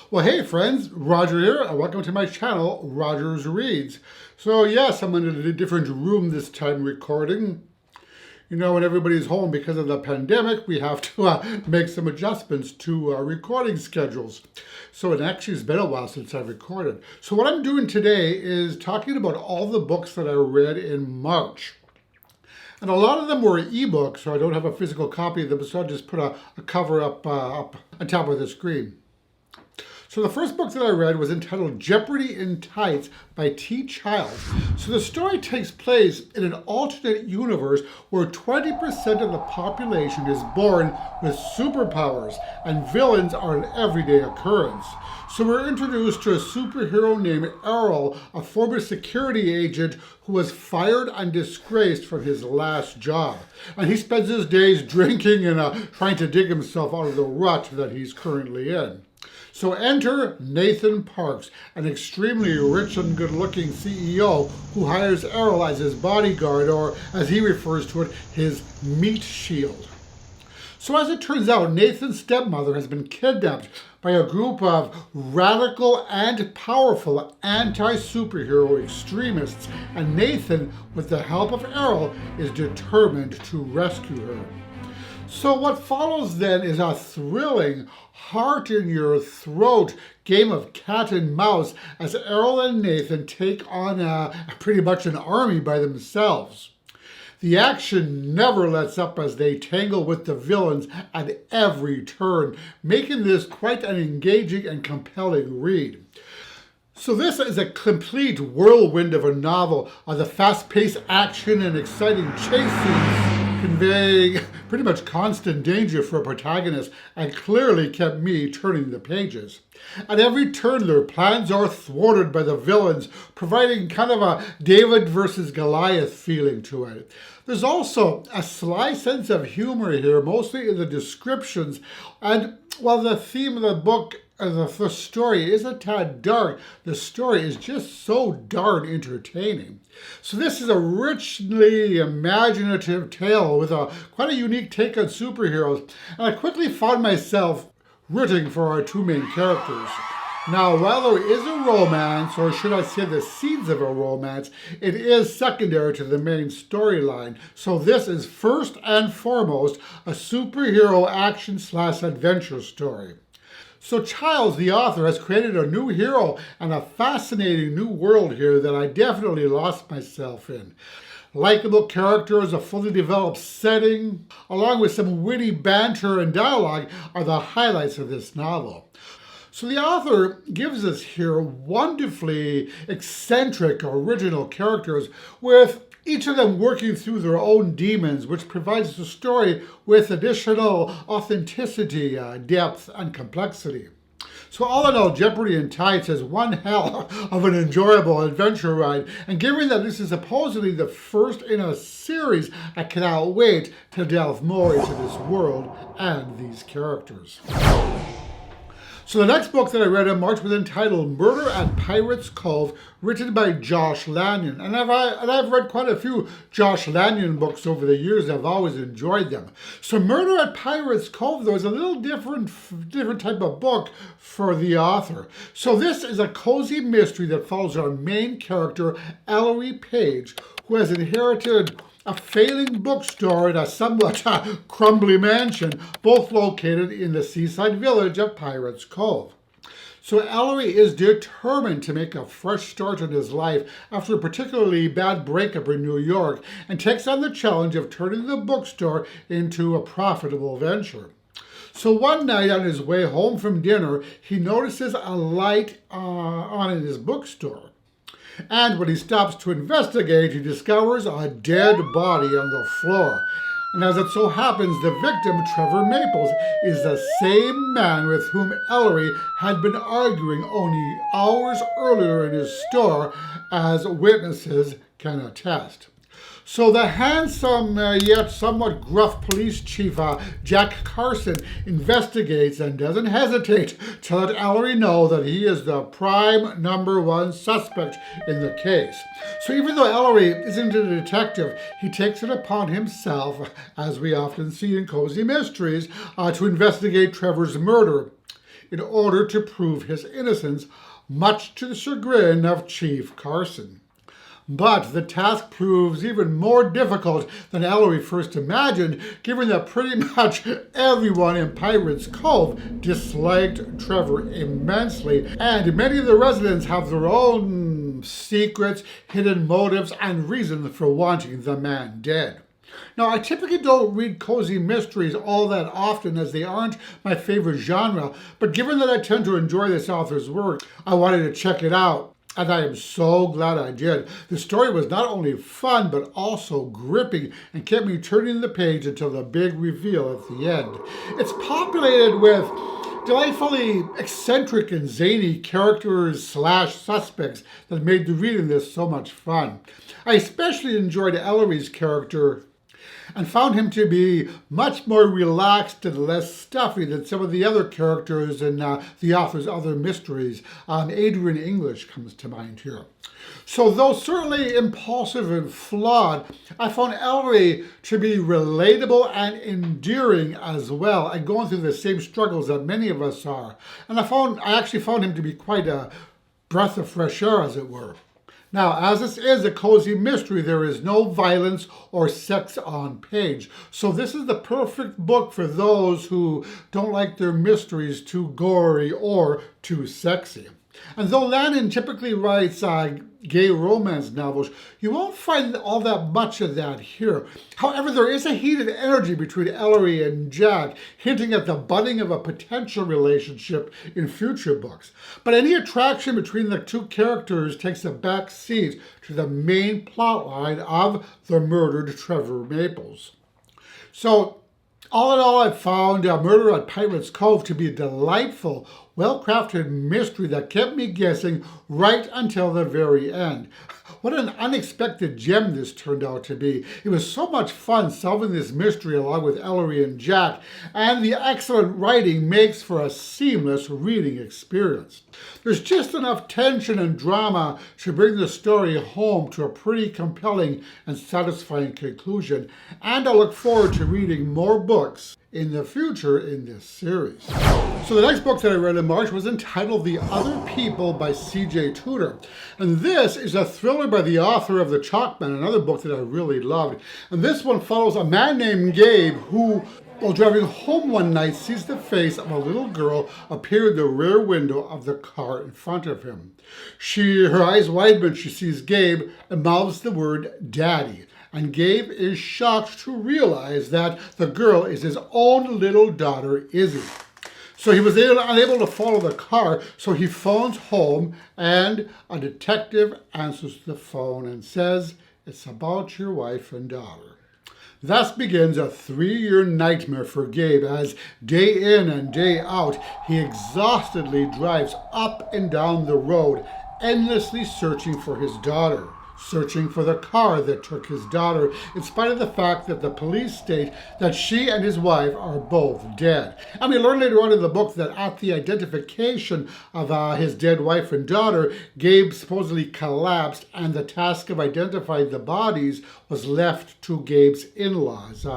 Well, hey friends, Roger here, and welcome to my channel, Rogers Reads. So yes, I'm in a different room this time recording. You know, when everybody's home because of the pandemic, we have to make some adjustments to recording schedules. So it actually has been a while since I've recorded. So what I'm doing today is talking about all the books that I read in March. And a lot of them were ebooks, so I don't have a physical copy of them, so I'll just put a cover up on top of the screen. So the first book that I read was entitled Jeopardy in Tights by T. Childs. So the story takes place in an alternate universe where 20% of the population is born with superpowers and villains are an everyday occurrence. So we're introduced to a superhero named Errol, a former security agent who was fired and disgraced from his last job. And he spends his days drinking and trying to dig himself out of the rut that he's currently in. So enter Nathan Parks, an extremely rich and good-looking CEO who hires Errol as his bodyguard, or as he refers to it, his meat shield. So as it turns out, Nathan's stepmother has been kidnapped by a group of radical and powerful anti-superhero extremists, and Nathan, with the help of Errol, is determined to rescue her. So what follows then is a thrilling, heart-in-your-throat game of cat and mouse as Errol and Nathan take on pretty much an army by themselves. The action never lets up as they tangle with the villains at every turn, making this quite an engaging and compelling read. So this is a complete whirlwind of a novel of the fast-paced action and exciting chase scenes, conveying pretty much constant danger for a protagonist, and clearly kept me turning the pages. At every turn, their plans are thwarted by the villains, providing kind of a David versus Goliath feeling to it. There's also a sly sense of humor here, mostly in the descriptions, and while the theme of the book the story is a tad dark, the story is just so darn entertaining. So this is a richly imaginative tale with quite a unique take on superheroes, and I quickly found myself rooting for our two main characters. Now, while there is a romance, or should I say the seeds of a romance, it is secondary to the main storyline. So this is first and foremost a superhero action/adventure story. So Childs, the author, has created a new hero and a fascinating new world here that I definitely lost myself in. Likeable characters, a fully developed setting, along with some witty banter and dialogue are the highlights of this novel. So the author gives us here wonderfully eccentric, original characters with each of them working through their own demons, which provides the story with additional authenticity, depth, and complexity. So all in all, Jeopardy in Tights is one hell of an enjoyable adventure ride, and given that this is supposedly the first in a series, I cannot wait to delve more into this world and these characters. So the next book that I read in March was entitled Murder at Pirates Cove, written by Josh Lanyon. And I've read quite a few Josh Lanyon books over the years. I've always enjoyed them. So Murder at Pirates Cove, though, is a little different type of book for the author. So this is a cozy mystery that follows our main character, Ellery Page, who has inherited a failing bookstore and a somewhat crumbly mansion, both located in the seaside village of Pirates Cove. So Ellery is determined to make a fresh start in his life after a particularly bad breakup in New York, and takes on the challenge of turning the bookstore into a profitable venture. So one night on his way home from dinner, he notices a light on in his bookstore. And when he stops to investigate, he discovers a dead body on the floor. And as it so happens, the victim, Trevor Maples, is the same man with whom Ellery had been arguing only hours earlier in his store, as witnesses can attest. So the handsome yet somewhat gruff police chief, Jack Carson, investigates and doesn't hesitate to let Ellery know that he is the prime #1 suspect in the case. So even though Ellery isn't a detective, he takes it upon himself, as we often see in cozy mysteries, to investigate Trevor's murder. in order to prove his innocence, much to the chagrin of Chief Carson. But the task proves even more difficult than Ellery first imagined, given that pretty much everyone in Pirates Cove disliked Trevor immensely, and many of the residents have their own secrets, hidden motives, and reasons for wanting the man dead. Now, I typically don't read cozy mysteries all that often, as they aren't my favorite genre, but given that I tend to enjoy this author's work, I wanted to check it out. And I am so glad I did. The story was not only fun, but also gripping and kept me turning the page until the big reveal at the end. It's populated with delightfully eccentric and zany characters / suspects that made the reading this so much fun. I especially enjoyed Ellery's character and found him to be much more relaxed and less stuffy than some of the other characters in the author's other mysteries. Adrian English comes to mind here. So though certainly impulsive and flawed, I found Ellery to be relatable and endearing as well, and going through the same struggles that many of us are. And I actually found him to be quite a breath of fresh air, as it were. Now, as this is a cozy mystery, there is no violence or sex on page. So this is the perfect book for those who don't like their mysteries too gory or too sexy. And though Lanyon typically writes gay romance novels, you won't find all that much of that here. However, there is a heated energy between Ellery and Jack, hinting at the budding of a potential relationship in future books. But any attraction between the two characters takes a back seat to the main plotline of the murdered Trevor Maples. So, all in all, I found Murder at Pirates Cove to be a delightful, well-crafted mystery that kept me guessing right until the very end. What an unexpected gem this turned out to be. It was so much fun solving this mystery along with Ellery and Jack, and the excellent writing makes for a seamless reading experience. There's just enough tension and drama to bring the story home to a pretty compelling and satisfying conclusion, and I look forward to reading more books in the future in this series. So the next book that I read in March was entitled The Other People by C.J. Tudor. And this is a thriller by the author of The Chalkman, another book that I really loved. And this one follows a man named Gabe who, while driving home one night, sees the face of a little girl appear in the rear window of the car in front of him. Her eyes widen when she sees Gabe and mouths the word Daddy. And Gabe is shocked to realize that the girl is his own little daughter, Izzy. So he was unable to follow the car, so he phones home, and a detective answers the phone and says, "It's about your wife and daughter." Thus begins a 3-year nightmare for Gabe as, day in and day out, he exhaustedly drives up and down the road, endlessly searching for his daughter. Searching for the car that took his daughter, in spite of the fact that the police state that she and his wife are both dead. And we learn later on in the book that at the identification of his dead wife and daughter, Gabe supposedly collapsed, and the task of identifying the bodies was left to Gabe's in-laws,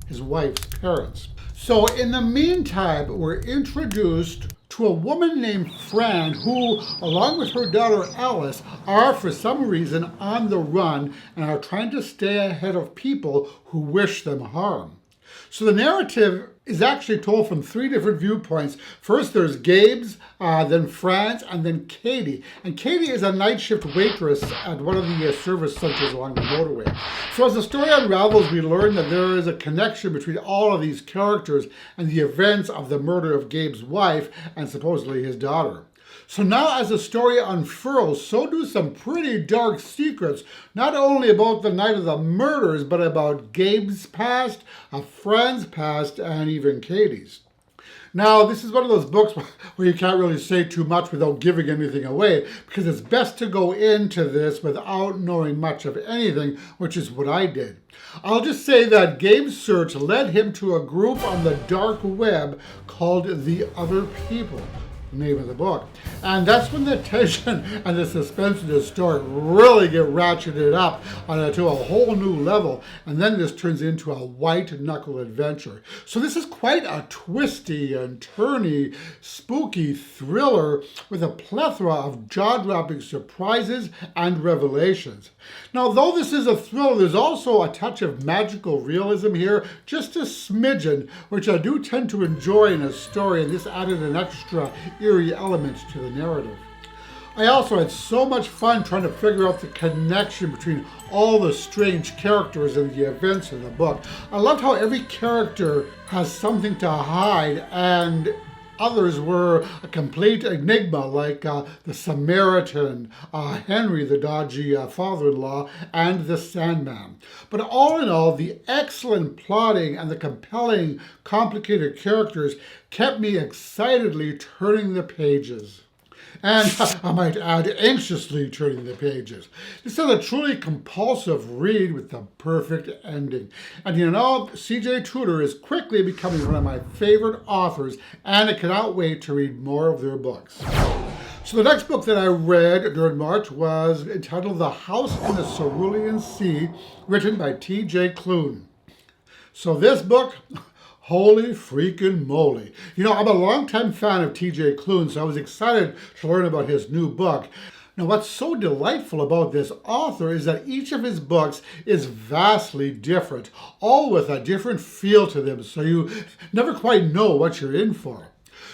his wife's parents. So in the meantime, we're introduced to a woman named Fran who, along with her daughter Alice, are for some reason on the run and are trying to stay ahead of people who wish them harm. So the narrative is actually told from 3 different viewpoints. First there's Gabe's, then Fran's, and then Katie. And Katie is a night shift waitress at one of the service centers along the motorway. So as the story unravels, we learn that there is a connection between all of these characters and the events of the murder of Gabe's wife and supposedly his daughter. So now as the story unfurls, so do some pretty dark secrets, not only about the night of the murders, but about Gabe's past, a friend's past, and even Katie's. Now, this is one of those books where you can't really say too much without giving anything away, because it's best to go into this without knowing much of anything, which is what I did. I'll just say that Gabe's search led him to a group on the dark web called The Other People. name of the book. And that's when the tension and the suspense of the story really get ratcheted up to a whole new level. And then this turns into a white-knuckle adventure. So this is quite a twisty and turny, spooky thriller with a plethora of jaw-dropping surprises and revelations. Now, though this is a thriller, there's also a touch of magical realism here, just a smidgen, which I do tend to enjoy in a story, and this added an extra eerie element to the narrative. I also had so much fun trying to figure out the connection between all the strange characters and the events in the book. I loved how every character has something to hide, and others were a complete enigma, like the Samaritan, Henry, the dodgy father-in-law, and the Sandman. But all in all, the excellent plotting and the compelling, complicated characters kept me excitedly turning the pages. And I might add, anxiously turning the pages. This is a truly compulsive read with the perfect ending. And you know, C.J. Tudor is quickly becoming one of my favorite authors, and I cannot wait to read more of their books. So the next book that I read during March was entitled The House in the Cerulean Sea, written by T.J. Klune. So this book, holy freaking moly. You know, I'm a longtime fan of T.J. Klune, so I was excited to learn about his new book. Now, what's so delightful about this author is that each of his books is vastly different, all with a different feel to them, so you never quite know what you're in for.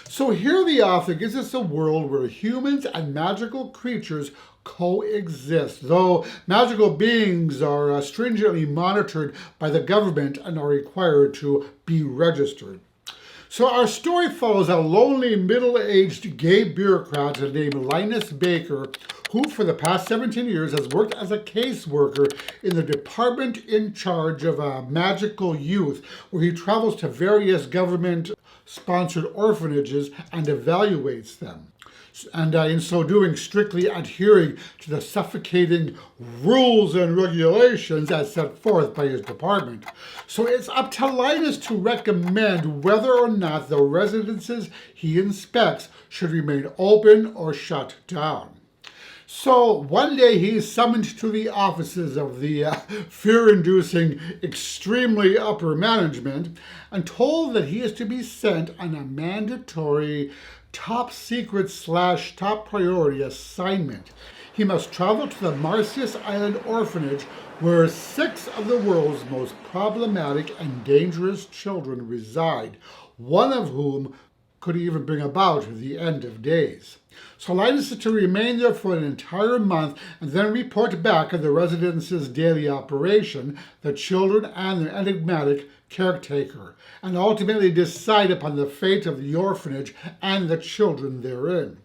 So here the author gives us a world where humans and magical creatures coexist, though magical beings are stringently monitored by the government and are required to be registered. So our story follows a lonely middle-aged gay bureaucrat named Linus Baker, who for the past 17 years has worked as a caseworker in the department in charge of magical youth, where he travels to various government-sponsored orphanages and evaluates them. And in so doing, strictly adhering to the suffocating rules and regulations as set forth by his department. So it's up to Lyons to recommend whether or not the residences he inspects should remain open or shut down. So one day he is summoned to the offices of the fear-inducing, extremely upper management and told that he is to be sent on a mandatory top secret / top priority assignment. He must travel to the Marsyas Island orphanage where 6 of the world's most problematic and dangerous children reside, one of whom could even bring about the end of days. So Linus is to remain there for an entire month and then report back on the residence's daily operation, the children and the enigmatic caretaker, and ultimately decide upon the fate of the orphanage and the children therein.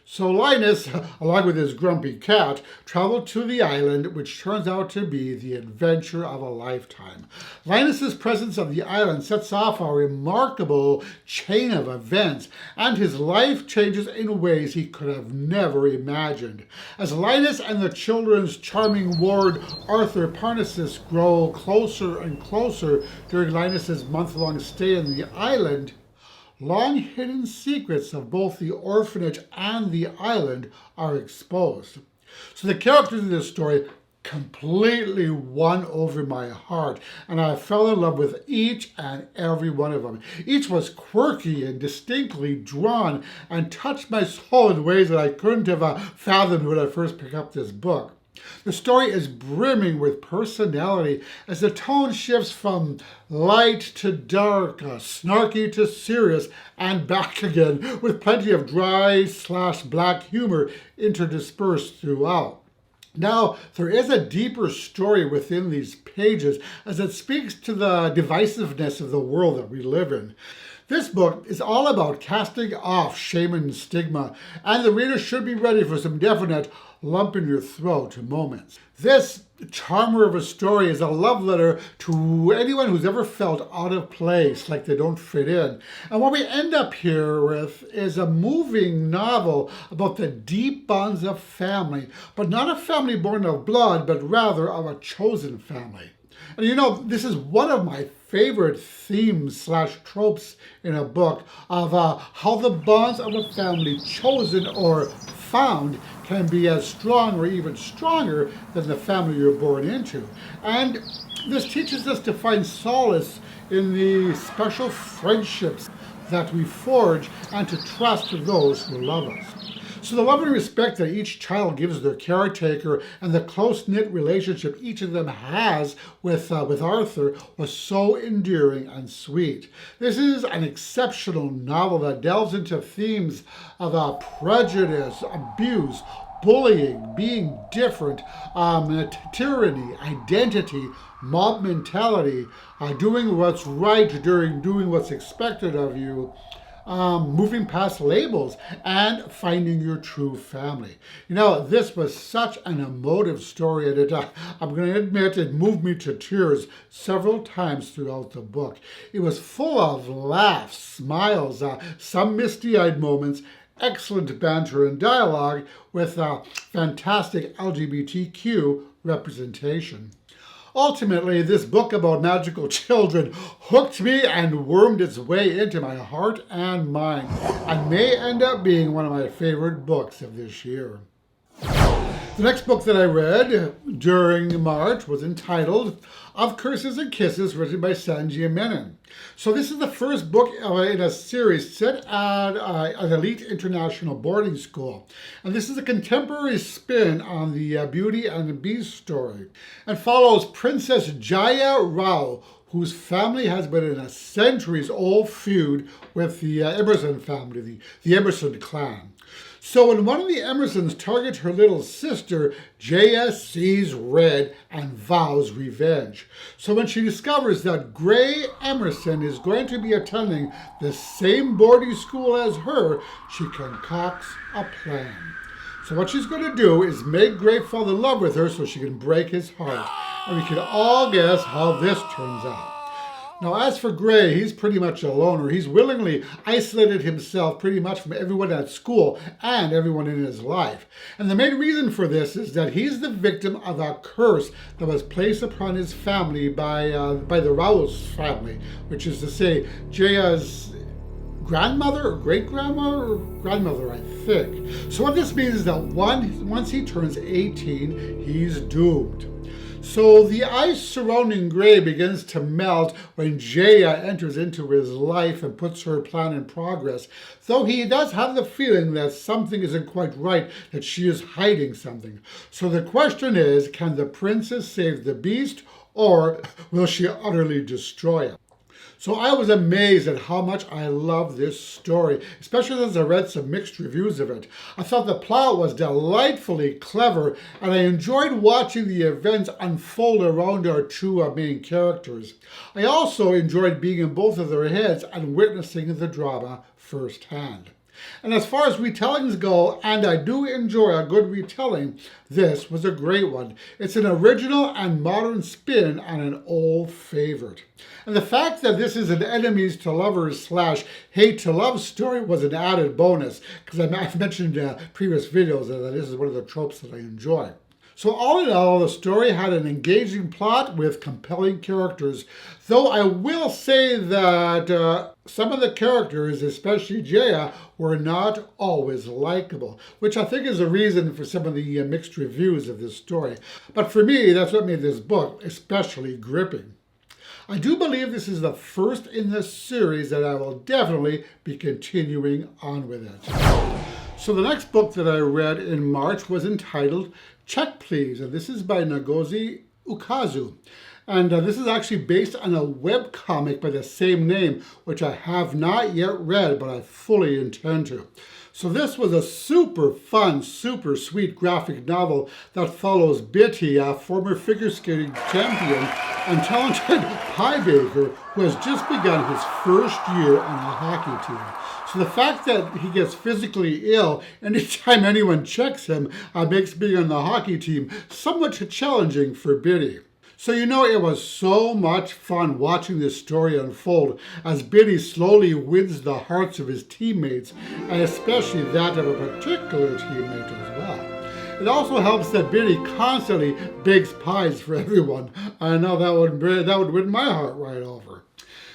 So Linus, along with his grumpy cat, traveled to the island, which turns out to be the adventure of a lifetime. Linus's presence on the island sets off a remarkable chain of events, and his life changes in ways he could have never imagined. As Linus and the children's charming ward, Arthur Parnassus, grow closer and closer during Linus's month-long stay on the island, long-hidden secrets of both the orphanage and the island are exposed. So the characters in this story completely won over my heart, and I fell in love with each and every one of them. Each was quirky and distinctly drawn and touched my soul in ways that I couldn't have fathomed when I first picked up this book. The story is brimming with personality as the tone shifts from light to dark, snarky to serious, and back again, with plenty of dry / black humor interdispersed throughout. Now, there is a deeper story within these pages as it speaks to the divisiveness of the world that we live in. This book is all about casting off shame and stigma, and the reader should be ready for some definite lump in your throat moments. This charmer of a story is a love letter to anyone who's ever felt out of place, like they don't fit in. And what we end up here with is a moving novel about the deep bonds of family, but not a family born of blood, but rather of a chosen family. And you know, this is one of my favorite themes slash tropes in a book of how the bonds of a family chosen or found can be as strong or even stronger than the family you're born into. And this teaches us to find solace in the special friendships that we forge and to trust those who love us. So the love and respect that each child gives their caretaker and the close-knit relationship each of them has with Arthur was so endearing and sweet. This is an exceptional novel that delves into themes of prejudice, abuse, bullying, being different, tyranny, identity, mob mentality, doing what's right during doing what's expected of you, moving past labels, and finding your true family. You know, this was such an emotive story, and I'm going to admit it moved me to tears several times throughout the book. It was full of laughs, smiles, some misty-eyed moments, excellent banter and dialogue with fantastic LGBTQ representation. Ultimately, this book about magical children hooked me and wormed its way into my heart and mind, and may end up being one of my favorite books of this year. The next book that I read during March was entitled Of Curses and Kisses, written by Sandhya Menon. So this is the first book in a series set at an elite international boarding school. And this is a contemporary spin on the Beauty and the Beast story, and follows Princess Jaya Rao, whose family has been in a centuries-old feud with the Emerson family, the Emerson clan. So when one of the Emersons targets her little sister, Jaya sees red and vows revenge. So when she discovers that Gray Emerson is going to be attending the same boarding school as her, she concocts a plan. So what she's going to do is make Gray fall in love with her so she can break his heart. And we can all guess how this turns out. Now, as for Gray, he's pretty much a loner. He's willingly isolated himself pretty much from everyone at school and everyone in his life. And the main reason for this is that he's the victim of a curse that was placed upon his family by the Rao's family, which is to say, Jaya's grandmother or great-grandmother or grandmother, I think. So what this means is that once he turns 18, he's doomed. So the ice surrounding Gray begins to melt when Jaya enters into his life and puts her plan in progress, though he does have the feeling that something isn't quite right, that she is hiding something. So the question is, can the princess save the beast, or will she utterly destroy it? So I was amazed at how much I love this story, especially as I read some mixed reviews of it. I thought the plot was delightfully clever, and I enjoyed watching the events unfold around our two main characters. I also enjoyed being in both of their heads and witnessing the drama firsthand. And as far as retellings go, and I do enjoy a good retelling, this was a great one. It's an original and modern spin on an old favorite. And the fact that this is an enemies to lovers / hate to love story was an added bonus, because I've mentioned in previous videos that this is one of the tropes that I enjoy. So all in all, the story had an engaging plot with compelling characters, though I will say that some of the characters, especially Jaya, were not always likable, which I think is a reason for some of the mixed reviews of this story. But for me, that's what made this book especially gripping. I do believe this is the first in this series that I will definitely be continuing on with it. So the next book that I read in March was entitled Check Please, and this is by Ngozi Ukazu. And this is actually based on a webcomic by the same name, which I have not yet read, but I fully intend to. So this was a super fun, super sweet graphic novel that follows Bitty, a former figure skating champion and talented pie baker who has just begun his first year on a hockey team. So the fact that he gets physically ill anytime anyone checks him makes being on the hockey team somewhat challenging for Bitty. So you know, it was so much fun watching this story unfold as Bitty slowly wins the hearts of his teammates, and especially that of a particular teammate as well. It also helps that Biddy constantly bakes pies for everyone. I know that would win my heart right over.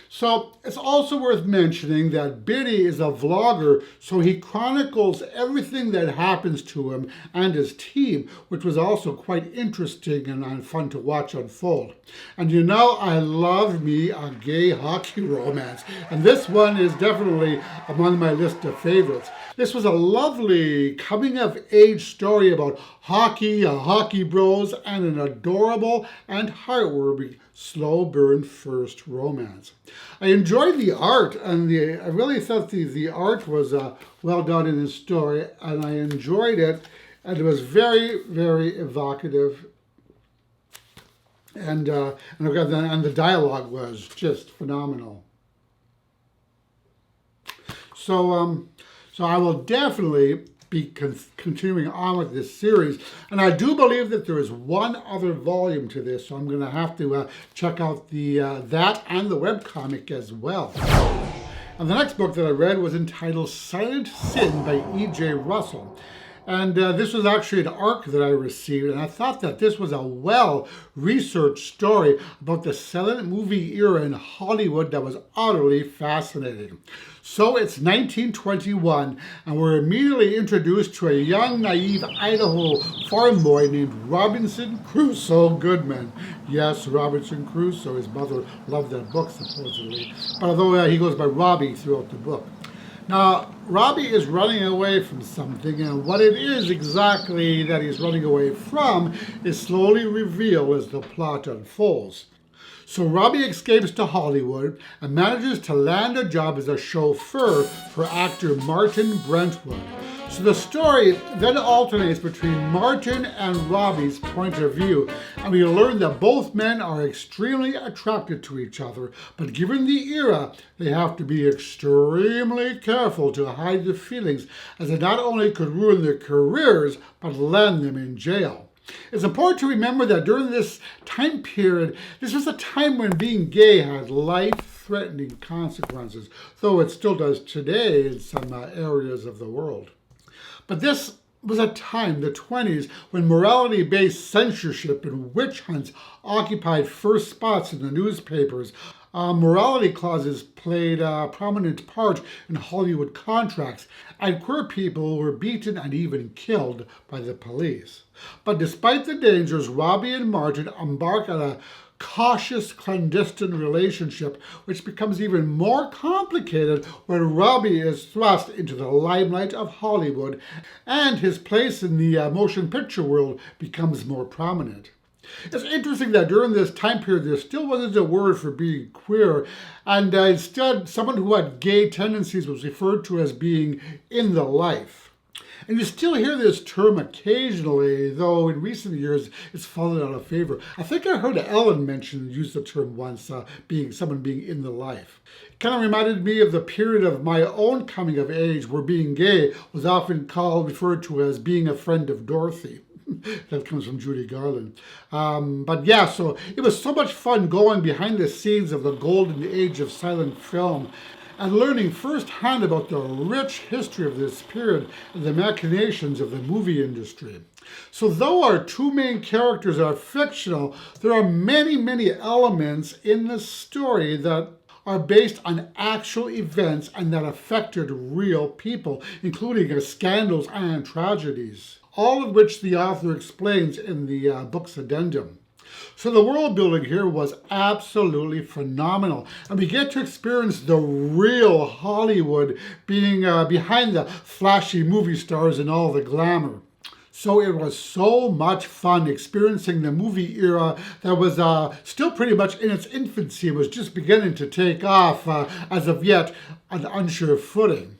So it's also worth mentioning that Biddy is a vlogger, so he chronicles everything that happens to him and his team, which was also quite interesting and fun to watch unfold. And you know, I love me a gay hockey romance, and this one is definitely among my list of favorites. This was a lovely coming-of-age story about hockey, hockey bros, and an adorable and heartwarming slow-burn first romance. I enjoyed the art, and I really thought the art was well done in this story, and I enjoyed it, and it was very, very evocative, and the dialogue was just phenomenal. So I will definitely be continuing on with this series, and I do believe that there is one other volume to this, so I'm going to have to check out that and the webcomic as well. And the next book that I read was entitled Silent Sin by E.J. Russell. And this was actually an ARC that I received, and I thought that this was a well-researched story about the silent movie era in Hollywood that was utterly fascinating. So it's 1921, and we're immediately introduced to a young, naive Idaho farm boy named Robinson Crusoe Goodman. Yes, Robinson Crusoe. His mother loved that book, supposedly. But although he goes by Robbie throughout the book. Now, Robbie is running away from something, and what it is exactly that he's running away from is slowly revealed as the plot unfolds. So Robbie escapes to Hollywood and manages to land a job as a chauffeur for actor Martin Brentwood. So the story then alternates between Martin and Robbie's point of view, and we learn that both men are extremely attracted to each other, but given the era, they have to be extremely careful to hide their feelings, as it not only could ruin their careers, but land them in jail. It's important to remember that during this time period, this was a time when being gay had life-threatening consequences, though it still does today in some areas of the world. But this was a time, the 20s, when morality-based censorship and witch hunts occupied first spots in the newspapers. Morality clauses played a prominent part in Hollywood contracts, and queer people were beaten and even killed by the police. But despite the dangers, Robbie and Martin embark on a cautious clandestine relationship, which becomes even more complicated when Robbie is thrust into the limelight of Hollywood and his place in the motion picture world becomes more prominent. It's interesting that during this time period there still wasn't a word for being queer, and instead someone who had gay tendencies was referred to as being in the life. And you still hear this term occasionally, though in recent years it's fallen out of favor. I think I heard Ellen use the term once, someone being in the life. It kind of reminded me of the period of my own coming of age where being gay was often referred to as being a friend of Dorothy. That comes from Judy Garland. But yeah, so it was so much fun going behind the scenes of the golden age of silent film and learning firsthand about the rich history of this period and the machinations of the movie industry. So though our two main characters are fictional, there are many, many elements in the story that are based on actual events and that affected real people, including scandals and tragedies, all of which the author explains in the book's addendum. So the world building here was absolutely phenomenal, and we get to experience the real Hollywood being behind the flashy movie stars and all the glamour. So it was so much fun experiencing the movie era that was still pretty much in its infancy. It was just beginning to take off, as of yet, on unsure footing.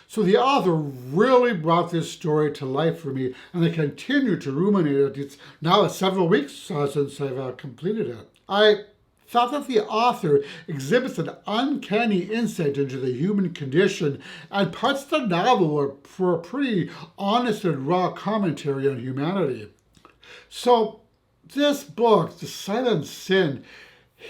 So the author really brought this story to life for me, and I continue to ruminate it. It's now several weeks since I've completed it. I thought that the author exhibits an uncanny insight into the human condition, and parts of the novel were for a pretty honest and raw commentary on humanity. So this book, The Silent Sin,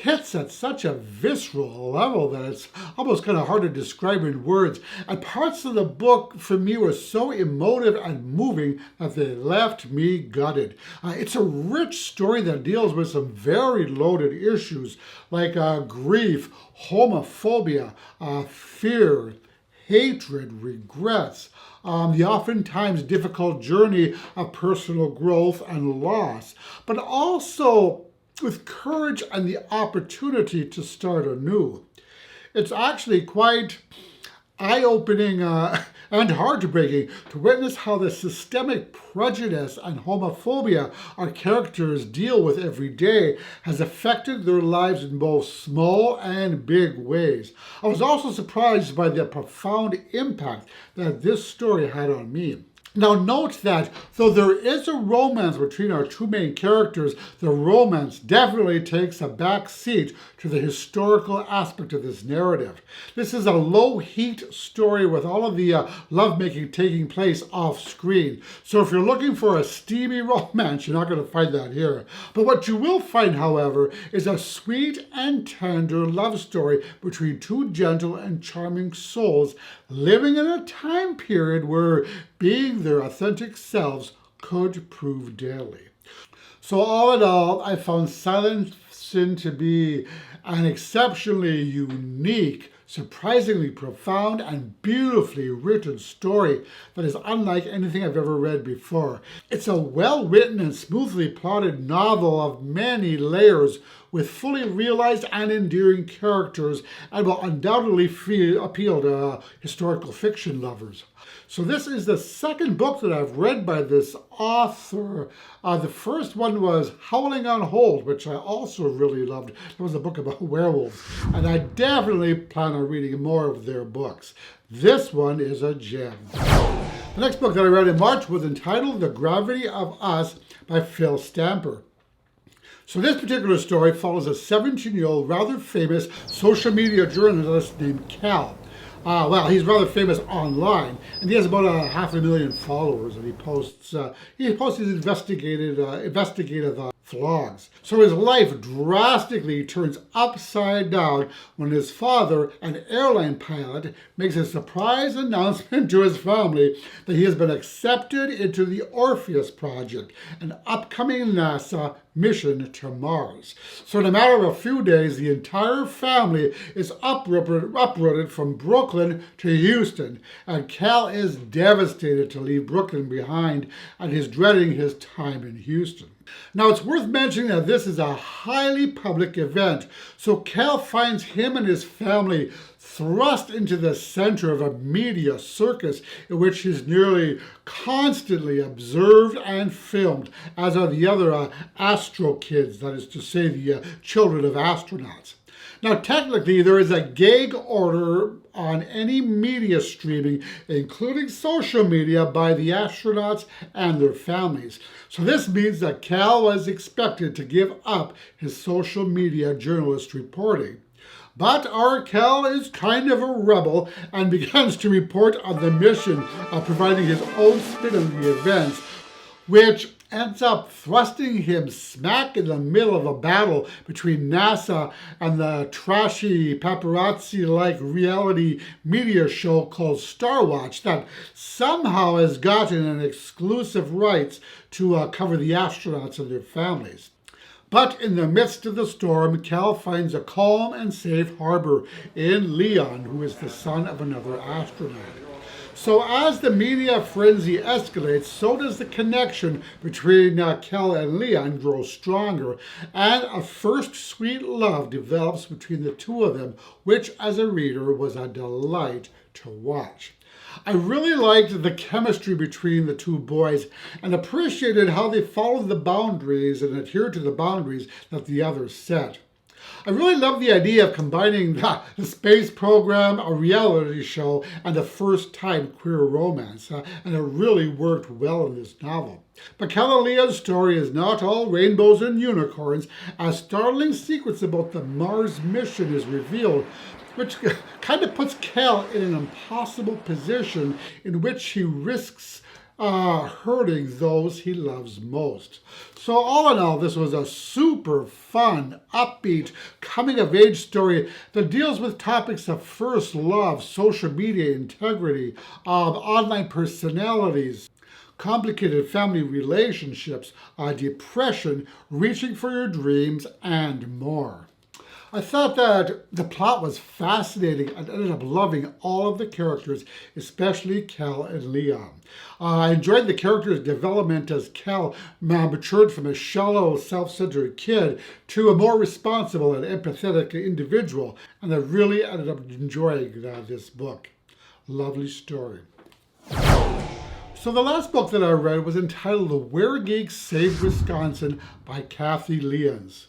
hits at such a visceral level that it's almost kind of hard to describe in words. And parts of the book, for me, were so emotive and moving that they left me gutted. It's a rich story that deals with some very loaded issues like grief, homophobia, fear, hatred, regrets, the oftentimes difficult journey of personal growth and loss, but also with courage and the opportunity to start anew. It's actually quite eye-opening and heartbreaking to witness how the systemic prejudice and homophobia our characters deal with every day has affected their lives in both small and big ways. I was also surprised by the profound impact that this story had on me. Now note that though there is a romance between our two main characters, the romance definitely takes a back seat to the historical aspect of this narrative. This is a low-heat story with all of the lovemaking taking place off-screen. So if you're looking for a steamy romance, you're not going to find that here. But what you will find, however, is a sweet and tender love story between two gentle and charming souls living in a time period where being their authentic selves could prove daily. So all in all, I found Silent Sin to be an exceptionally unique, surprisingly profound, and beautifully written story that is unlike anything I've ever read before. It's a well-written and smoothly plotted novel of many layers with fully realized and endearing characters and will undoubtedly appeal to historical fiction lovers. So this is the second book that I've read by this author. The first one was Howling on Hold, which I also really loved. It was a book about werewolves, and I definitely plan on reading more of their books. This one is a gem. The next book that I read in March was entitled The Gravity of Us by Phil Stamper. So this particular story follows a 17-year-old rather famous social media journalist named Cal. Well, he's rather famous online, and he has about 500,000 followers, and he posts his investigative vlogs. So his life drastically turns upside down when his father, an airline pilot, makes a surprise announcement to his family that he has been accepted into the Orpheus Project, an upcoming NASA mission to Mars. So in a matter of a few days, the entire family is uprooted from Brooklyn to Houston, and Cal is devastated to leave Brooklyn behind, and he's dreading his time in Houston. Now, it's worth mentioning that this is a highly public event, so Cal finds him and his family thrust into the center of a media circus in which he's nearly constantly observed and filmed, as are the other astro kids, that is to say, the children of astronauts. Now, technically, there is a gag order on any media streaming, including social media, by the astronauts and their families. So this means that Cal was expected to give up his social media journalist reporting. But our Cal is kind of a rebel and begins to report on the mission of providing his own spin on the events, which ends up thrusting him smack in the middle of a battle between NASA and the trashy paparazzi-like reality media show called Star Watch that somehow has gotten an exclusive rights to cover the astronauts and their families. But in the midst of the storm, Cal finds a calm and safe harbor in Lyons, who is the son of another astronaut. So as the media frenzy escalates, so does the connection between Cal and Lyons grow stronger, and a first sweet love develops between the two of them, which as a reader was a delight to watch. I really liked the chemistry between the two boys and appreciated how they followed the boundaries and adhered to the boundaries that the other set. I really love the idea of combining the space program, a reality show, and a first-time queer romance, and it really worked well in this novel. But Cal and Lyons' story is not all rainbows and unicorns. A startling secret about the Mars mission is revealed, which kind of puts Cal in an impossible position in which he risks hurting those he loves most. So all in all, this was a super fun, upbeat, coming-of-age story that deals with topics of first love, social media integrity, online personalities, complicated family relationships, depression, reaching for your dreams, and more. I thought that the plot was fascinating and ended up loving all of the characters, especially Cal and Leon. I enjoyed the character's development as Cal matured from a shallow, self-centered kid to a more responsible and empathetic individual, and I really ended up enjoying this book. Lovely story. So the last book that I read was entitled The Were-Geeks Save Wisconsin by Kathy Lyons.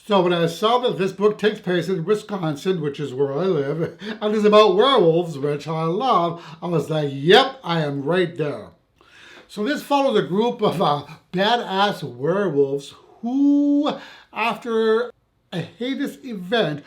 So when I saw that this book takes place in Wisconsin, which is where I live, and is about werewolves, which I love, I was like, yep, I am right there. So this follows a group of badass werewolves who, after a heinous event,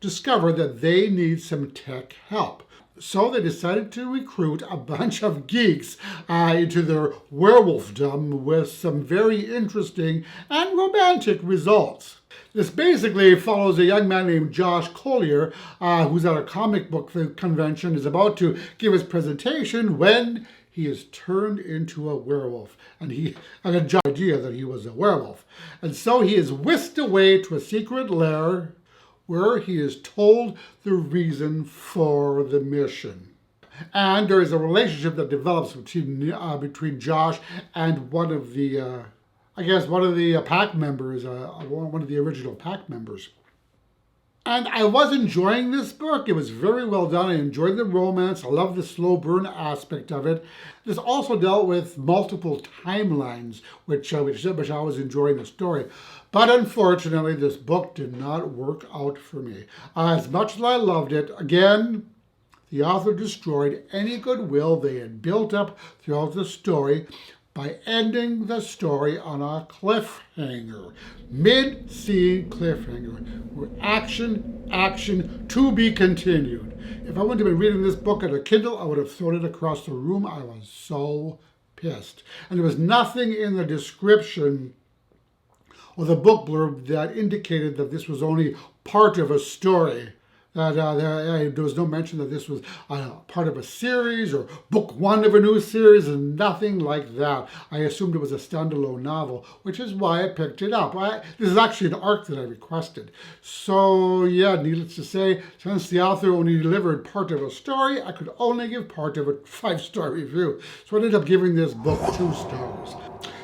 discover that they need some tech help. So they decided to recruit a bunch of geeks into their werewolfdom with some very interesting and romantic results. This basically follows a young man named Josh Collier, who's at a comic book convention, is about to give his presentation when he is turned into a werewolf. And he had a idea that he was a werewolf. And so he is whisked away to a secret lair where he is told the reason for the mission. And there is a relationship that develops between Josh and one of the pack members, one of the original pack members. And I was enjoying this book. It was very well done. I enjoyed the romance. I love the slow burn aspect of it. This also dealt with multiple timelines, which I was enjoying the story. But unfortunately, this book did not work out for me. As much as I loved it, again, the author destroyed any goodwill they had built up throughout the story by ending the story on a cliffhanger, mid-scene cliffhanger, where action to be continued. If I wouldn't have been reading this book on a Kindle, I would have thrown it across the room. I was so pissed. And there was nothing in the description or the book blurb that indicated that this was only part of a story. There was no mention that this was part of a series or book one of a new series, and nothing like that. I assumed it was a standalone novel, which is why I picked it up. This is actually an arc that I requested. So yeah, needless to say, since the author only delivered part of a story, I could only give part of a 5-star review. So I ended up giving this book 2 stars.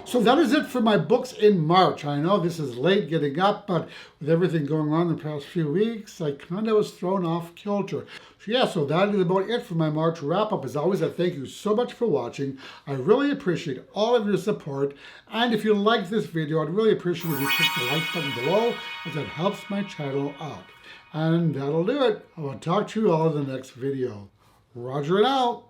So that is it for my books in March. I know this is late getting up, but with everything going on the past few weeks, I kind of was thrown off kilter. So yeah, so that is about it for my March wrap-up. As always, I thank you so much for watching. I really appreciate all of your support. And if you like this video, I'd really appreciate if you click the like button below, as that helps my channel out. And that'll do it. I will talk to you all in the next video. Roger and out.